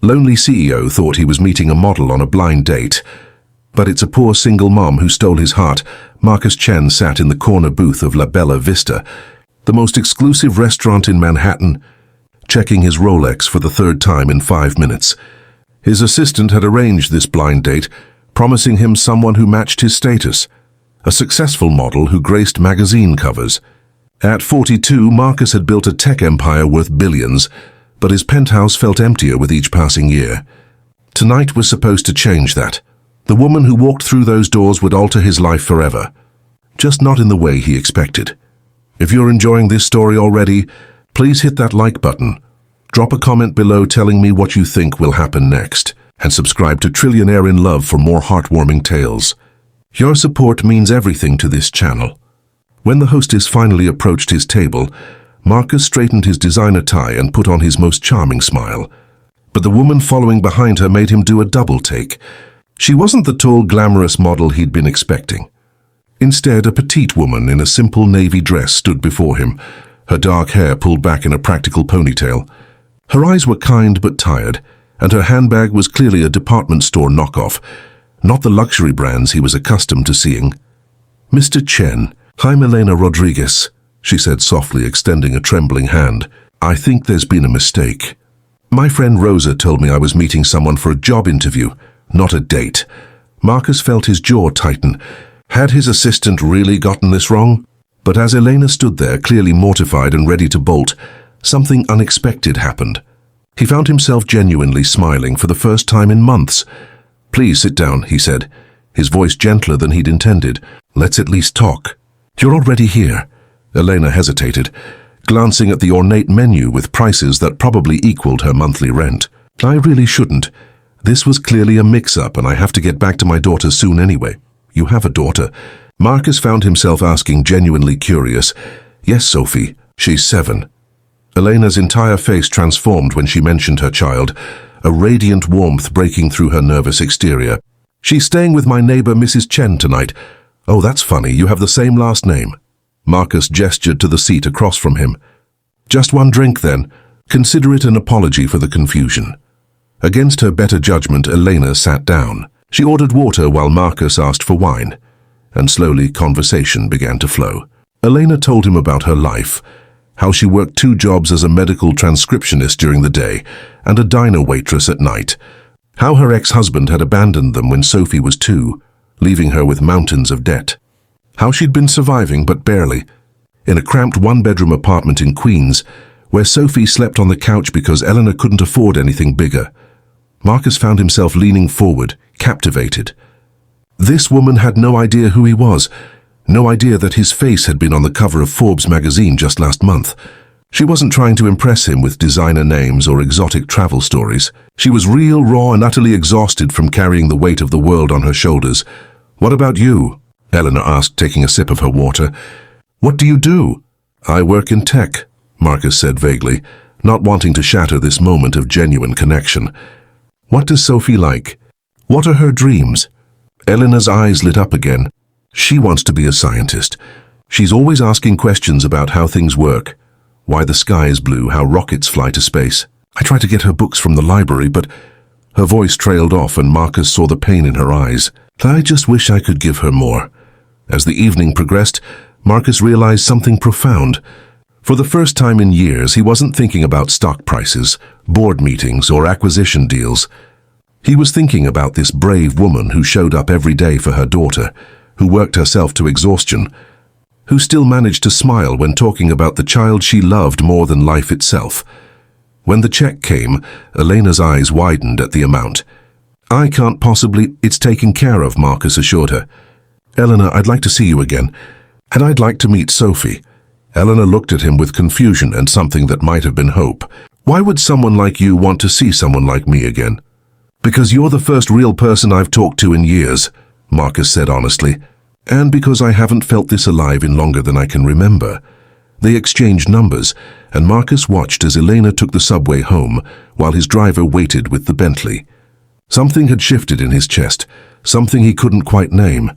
Lonely CEO thought he was meeting a model on a blind date. But it's a poor single mom who stole his heart. Chen sat in the corner booth of La Bella Vista, the most exclusive restaurant in Manhattan, checking his Rolex for the third time in 5 minutes. His assistant had arranged this blind date, promising him someone who matched his status, a successful model who graced magazine covers. At 42, Marcus had built a tech empire worth billions, but his penthouse felt emptier with each passing year. Tonight was supposed to change that. The woman who walked through those doors would alter his life forever, just not in the way he expected. If you're enjoying this story already, please hit that like button. Drop a comment below telling me what you think will happen next, and subscribe to Trillionaire in Love for more heartwarming tales. Your support means everything to this channel. When the hostess finally approached his table, Marcus straightened his designer tie and put on his most charming smile. But the woman following behind her made him do a double take. She wasn't the tall, glamorous model he'd been expecting. Instead, a petite woman in a simple navy dress stood before him, her dark hair pulled back in a practical ponytail. Her eyes were kind but tired, and her handbag was clearly a department store knockoff, not the luxury brands he was accustomed to seeing. "Mr. Chen, I'm Elena Rodriguez," she said softly, extending a trembling hand. "I think there's been a mistake. My friend Rosa told me I was meeting someone for a job interview, not a date." Marcus felt his jaw tighten. Had his assistant really gotten this wrong? But as Elena stood there, clearly mortified and ready to bolt, something unexpected happened. He found himself genuinely smiling for the first time in months. "Please sit down," he said, his voice gentler than he'd intended. "Let's at least talk." "You're already here." Elena hesitated, glancing at the ornate menu with prices that probably equaled her monthly rent. "I really shouldn't. This was clearly a mix-up, and I have to get back to my daughter soon anyway." "You have a daughter?" Marcus found himself asking, genuinely curious. "Yes, Sophie. She's 7. Elena's entire face transformed when she mentioned her child, a radiant warmth breaking through her nervous exterior. "She's staying with my neighbor, Mrs. Chen, tonight." "Oh, that's funny. You have the same last name." Marcus gestured to the seat across from him. "Just one drink, then. Consider it an apology for the confusion." Against her better judgment, Elena sat down. She ordered water while Marcus asked for wine, and slowly conversation began to flow. Elena told him about her life, how she worked 2 jobs as a medical transcriptionist during the day and a diner waitress at night, how her ex-husband had abandoned them when Sophie was 2, leaving her with mountains of debt, how she'd been surviving but barely, in a cramped 1-bedroom apartment in Queens, where Sophie slept on the couch because Eleanor couldn't afford anything bigger. Marcus found himself leaning forward, captivated. This woman had no idea who he was, no idea that his face had been on the cover of Forbes magazine just last month. She wasn't trying to impress him with designer names or exotic travel stories. She was real, raw, and utterly exhausted from carrying the weight of the world on her shoulders. "What about you?" Eleanor asked, taking a sip of her water. "What do you do?" "I work in tech," Marcus said vaguely, not wanting to shatter this moment of genuine connection. "What does Sophie like? What are her dreams?" Eleanor's eyes lit up again. "She wants to be a scientist. She's always asking questions about how things work, why the sky is blue, how rockets fly to space. I try to get her books from the library, but..." Her voice trailed off and Marcus saw the pain in her eyes. "I just wish I could give her more." As the evening progressed, Marcus realized something profound. For the first time in years, he wasn't thinking about stock prices, board meetings, or acquisition deals. He was thinking about this brave woman who showed up every day for her daughter, who worked herself to exhaustion, who still managed to smile when talking about the child she loved more than life itself. When the check came, Elena's eyes widened at the amount. "I can't possibly..." "It's taken care of," Marcus assured her. "Eleanor, I'd like to see you again, and I'd like to meet Sophie." Eleanor looked at him with confusion and something that might have been hope. "Why would someone like you want to see someone like me again?" "Because you're the first real person I've talked to in years," Marcus said honestly, "and because I haven't felt this alive in longer than I can remember." They exchanged numbers, and Marcus watched as Elena took the subway home while his driver waited with the Bentley. Something had shifted in his chest, something he couldn't quite name.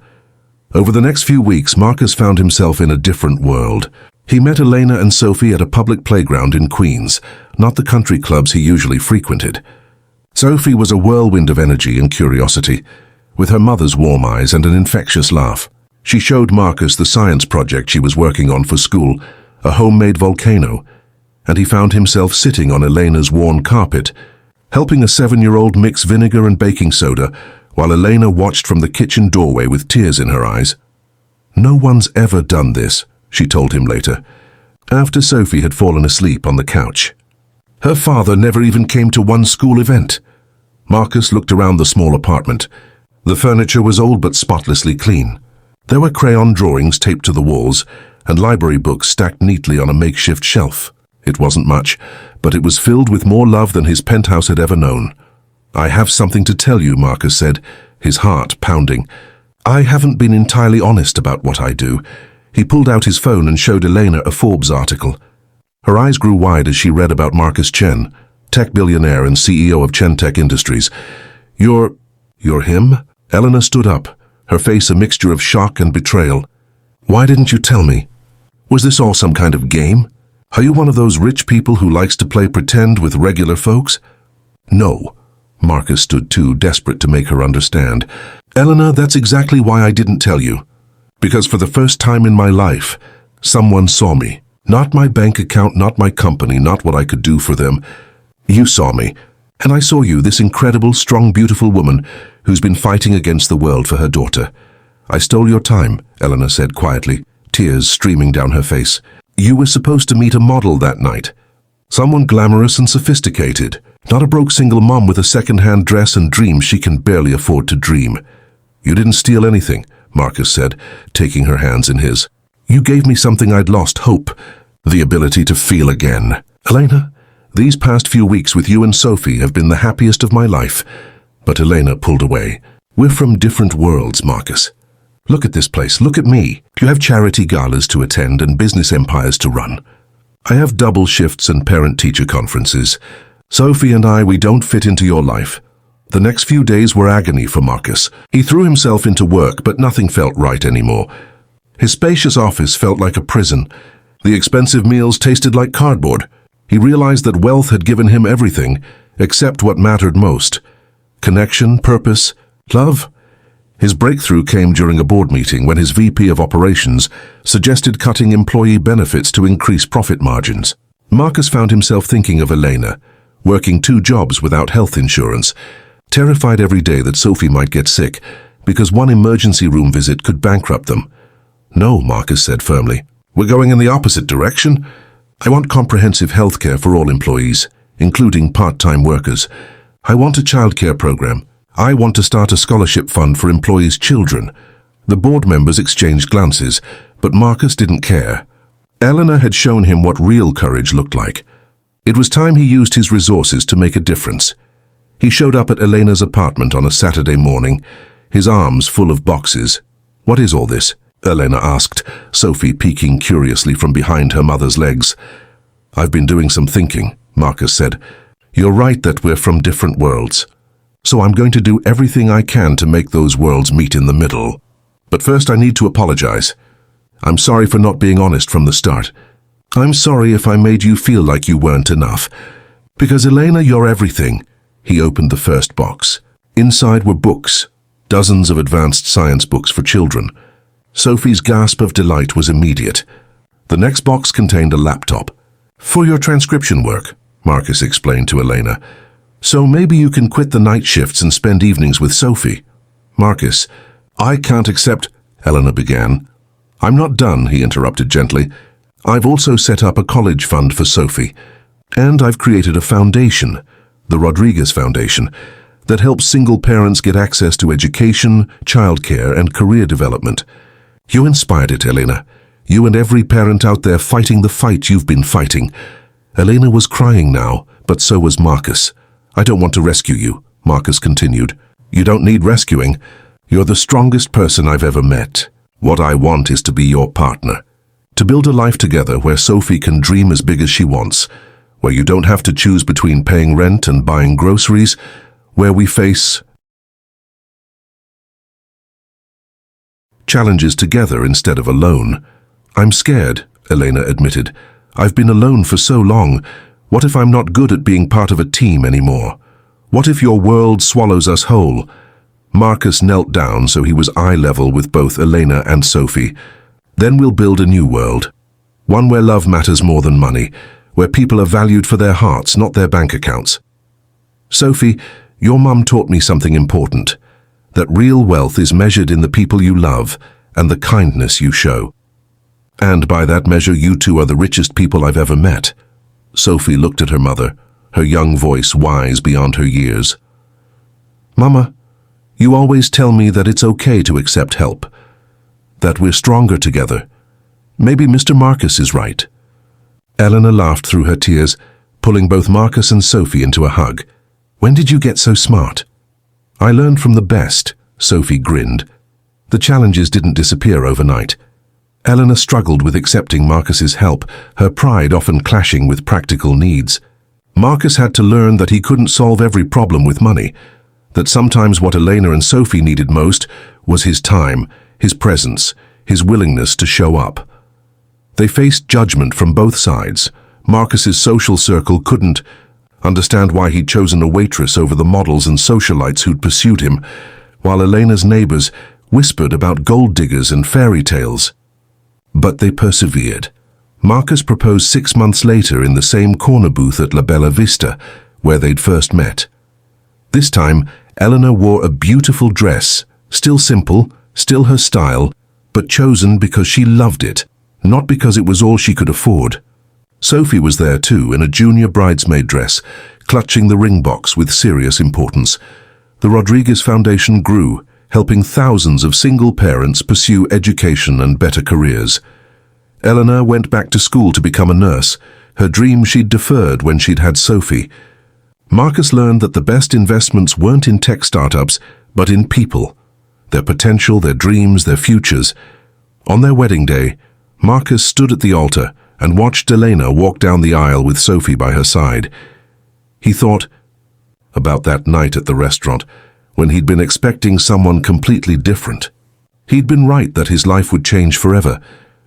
Over the next few weeks, Marcus found himself in a different world. He met Elena and Sophie at a public playground in Queens, not the country clubs he usually frequented. Sophie was a whirlwind of energy and curiosity, with her mother's warm eyes and an infectious laugh. She showed Marcus the science project she was working on for school, a homemade volcano, and he found himself sitting on Elena's worn carpet, helping a 7-year-old mix vinegar and baking soda, while Elena watched from the kitchen doorway with tears in her eyes. "No one's ever done this," she told him later, after Sophie had fallen asleep on the couch. Her father never even came to one school event. Marcus looked around the small apartment. The furniture was old but spotlessly clean. There were crayon drawings taped to the walls and library books stacked neatly on a makeshift shelf. It wasn't much, but it was filled with more love than his penthouse had ever known. "I have something to tell you," Marcus said, his heart pounding. "I haven't been entirely honest about what I do." He pulled out his phone and showed Elena a Forbes article. Her eyes grew wide as she read about Marcus Chen, tech billionaire and CEO of Chen Tech Industries. You're him?" Elena stood up, her face a mixture of shock and betrayal. "Why didn't you tell me? Was this all some kind of game? Are you one of those rich people who likes to play pretend with regular folks?" "No." Marcus stood too desperate to make her understand. "Elena, that's exactly why I didn't tell you. Because for the first time in my life, someone saw me. Not my bank account, not my company, not what I could do for them. You saw me. And I saw you, this incredible, strong, beautiful woman who's been fighting against the world for her daughter. I stole your time," Elena said quietly, tears streaming down her face. "You were supposed to meet a model that night. Someone glamorous and sophisticated, not a broke single mom with a second-hand dress and dreams she can barely afford to dream. You didn't steal anything," Marcus said, taking her hands in his. "You gave me something I'd lost, hope, the ability to feel again. Elena, these past few weeks with you and Sophie have been the happiest of my life." But Elena pulled away. "We're from different worlds, Marcus. Look at this place, look at me. You have charity galas to attend and business empires to run. I have double shifts and parent-teacher conferences. Sophie and we don't fit into your life." The next few days were agony for Marcus. He threw himself into work, but nothing felt right anymore. His spacious office felt like a prison. The expensive meals tasted like cardboard. He realized that wealth had given him everything, except what mattered most: connection, purpose, love. His breakthrough came during a board meeting when his VP of operations suggested cutting employee benefits to increase profit margins. Marcus found himself thinking of Elena, working 2 jobs without health insurance, terrified every day that Sophie might get sick because one emergency room visit could bankrupt them. "No," Marcus said firmly. "We're going in the opposite direction. I want comprehensive healthcare for all employees, including part-time workers. I want a childcare program. I want to start a scholarship fund for employees' children." The board members exchanged glances, but Marcus didn't care. Elena had shown him what real courage looked like. It was time he used his resources to make a difference. He showed up at Elena's apartment on a Saturday morning, his arms full of boxes. "What is all this?" Elena asked, Sophie peeking curiously from behind her mother's legs. "I've been doing some thinking," Marcus said. "You're right that we're from different worlds. So I'm going to do everything I can to make those worlds meet in the middle. But first I need to apologize. I'm sorry for not being honest from the start. I'm sorry if I made you feel like you weren't enough. Because Elena, you're everything." He opened the first box. Inside were books, dozens of advanced science books for children. Sophie's gasp of delight was immediate. The next box contained a laptop. "For your transcription work," Marcus explained to Elena. "So maybe you can quit the night shifts and spend evenings with Sophie." "Marcus, I can't accept," Elena began. "I'm not done," he interrupted gently. "I've also set up a college fund for Sophie. And I've created a foundation, the Rodriguez Foundation, that helps single parents get access to education, childcare, and career development. You inspired it, Elena. You and every parent out there fighting the fight you've been fighting." Elena was crying now, but so was Marcus. "I don't want to rescue you," Marcus continued. "You don't need rescuing. You're the strongest person I've ever met. What I want is to be your partner. To build a life together where Sophie can dream as big as she wants, where you don't have to choose between paying rent and buying groceries, where we face challenges together instead of alone." "I'm scared," Elena admitted. "I've been alone for so long. What if I'm not good at being part of a team anymore? What if your world swallows us whole? Marcus knelt down so he was eye level with both Elena and Sophie. Then we'll build a new world. One where love matters more than money, where people are valued for their hearts, not their bank accounts. Sophie, your mum taught me something important, that real wealth is measured in the people you love and the kindness you show. And by that measure, you two are the richest people I've ever met. Sophie looked at her mother, her young voice wise beyond her years. Mama, you always tell me that it's okay to accept help, that we're stronger together. Maybe Mr. Marcus is right. Elena laughed through her tears, pulling both Marcus and Sophie into a hug. When did you get so smart? I learned from the best, Sophie grinned. The challenges didn't disappear overnight. Elena struggled with accepting Marcus's help, her pride often clashing with practical needs. Marcus had to learn that he couldn't solve every problem with money, that sometimes what Elena and Sophie needed most was his time, his presence, his willingness to show up. They faced judgment from both sides. Marcus's social circle couldn't understand why he'd chosen a waitress over the models and socialites who'd pursued him, while Elena's neighbors whispered about gold diggers and fairy tales. But they persevered. Marcus proposed 6 months later in the same corner booth at La Bella Vista, where they'd first met. This time, Elena wore a beautiful dress, still simple, still her style, but chosen because she loved it, not because it was all she could afford. Sophie was there too, in a junior bridesmaid dress, clutching the ring box with serious importance. The Rodriguez Foundation grew, helping thousands of single parents pursue education and better careers. Elena went back to school to become a nurse, her dream she'd deferred when she'd had Sophie. Marcus learned that the best investments weren't in tech startups, but in people, their potential, their dreams, their futures. On their wedding day, Marcus stood at the altar and watched Elena walk down the aisle with Sophie by her side. He thought about that night at the restaurant, when he'd been expecting someone completely different. He'd been right that his life would change forever,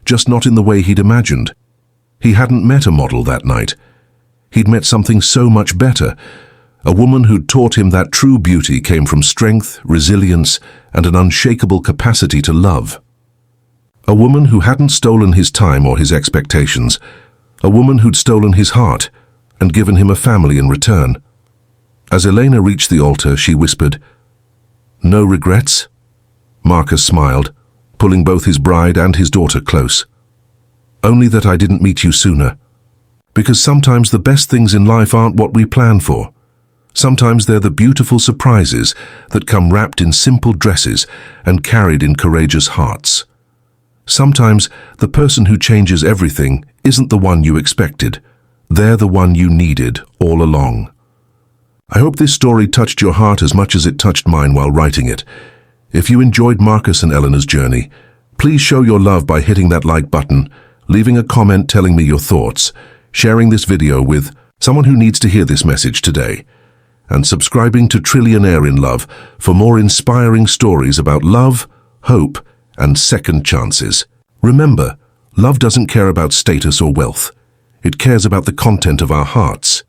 just not in the way he'd imagined. He hadn't met a model that night. He'd met something so much better, a woman who'd taught him that true beauty came from strength, resilience, and an unshakable capacity to love. A woman who hadn't stolen his time or his expectations, a woman who'd stolen his heart and given him a family in return. As Elena reached the altar, she whispered, "No regrets?" Marcus smiled, pulling both his bride and his daughter close. "Only that I didn't meet you sooner. Because sometimes the best things in life aren't what we plan for. Sometimes they're the beautiful surprises that come wrapped in simple dresses and carried in courageous hearts. Sometimes the person who changes everything isn't the one you expected. They're the one you needed all along." I hope this story touched your heart as much as it touched mine while writing it. If you enjoyed Marcus and Elena's journey, please show your love by hitting that like button, leaving a comment telling me your thoughts, sharing this video with someone who needs to hear this message today, and subscribing to Trillionaire in Love for more inspiring stories about love, hope, and second chances. Remember, love doesn't care about status or wealth. It cares about the content of our hearts.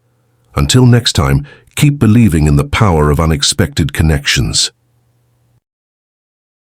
Until next time, keep believing in the power of unexpected connections.